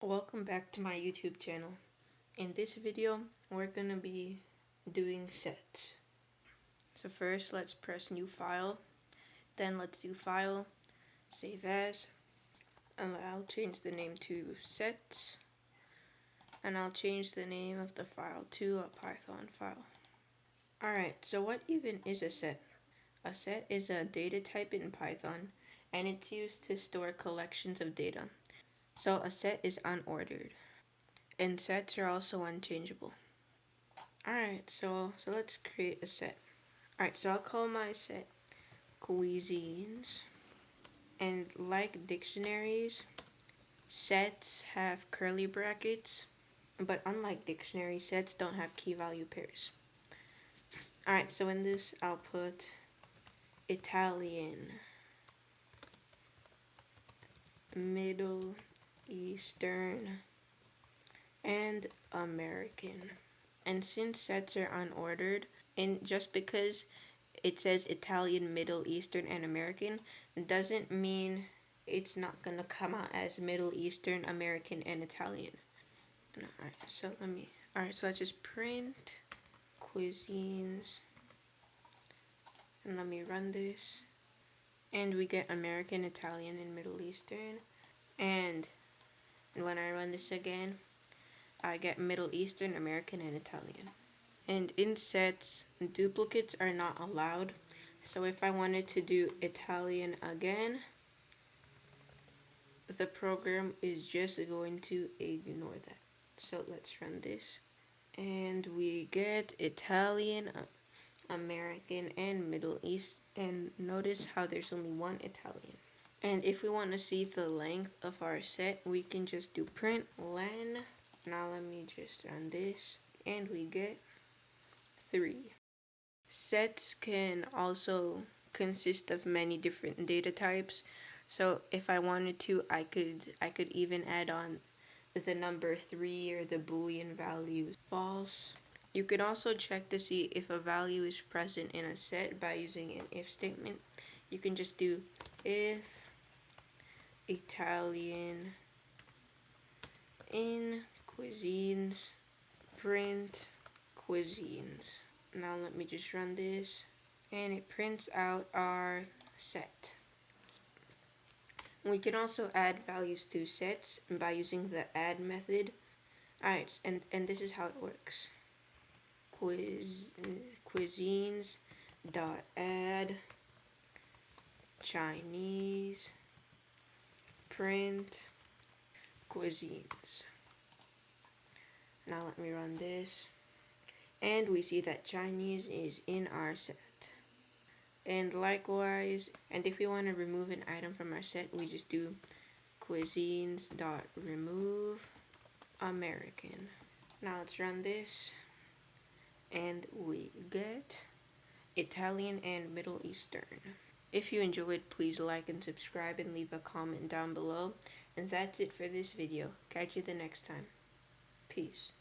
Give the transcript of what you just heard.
Welcome back to my YouTube channel. In this video, we're gonna be doing sets. So first, let's press new file. Then let's do file, save as, and I'll change the name to sets. And I'll change the name of the file to a Python file. Alright, so what even is a set? A set is a data type in Python, and it's used to store collections of data. So a set is unordered. And sets are also unchangeable. Alright, so let's create a set. Alright, so I'll call my set cuisines. And like dictionaries, sets have curly brackets, but unlike dictionary, sets don't have key value pairs. Alright, so in this I'll put Italian, Middle Eastern, and American. And since sets are unordered, and just because it says Italian, Middle Eastern, and American, doesn't mean it's not gonna come out as Middle Eastern, American, and Italian. Alright, so let's just print cuisines, and let me run this. And we get American, Italian, and Middle Eastern. And when I run this again, I get Middle Eastern, American, and Italian. And in sets, duplicates are not allowed. So if I wanted to do Italian again, the program is just going to ignore that. So let's run this. And we get Italian, American, and Middle East. And notice how there's only one Italian. And if we want to see the length of our set, we can just do print len. Now let me just run this. And we get 3. Sets can also consist of many different data types. So if I wanted to, I could even add on the number 3 or the boolean value false. You could also check to see if a value is present in a set by using an if statement. You can just do if Italian in cuisines print cuisines. Now let me just run this, and it prints out our set. We can also add values to sets by using the add method. Alright, and this is how it works. Cuisines dot add Chinese print cuisines. Now let me run this, and we see that Chinese is in our set. And likewise, and if we want to remove an item from our set, we just do cuisines dot remove American. Now let's run this, and we get Italian and Middle Eastern. If you enjoyed, please like and subscribe and leave a comment down below. And that's it for this video. Catch you the next time. Peace.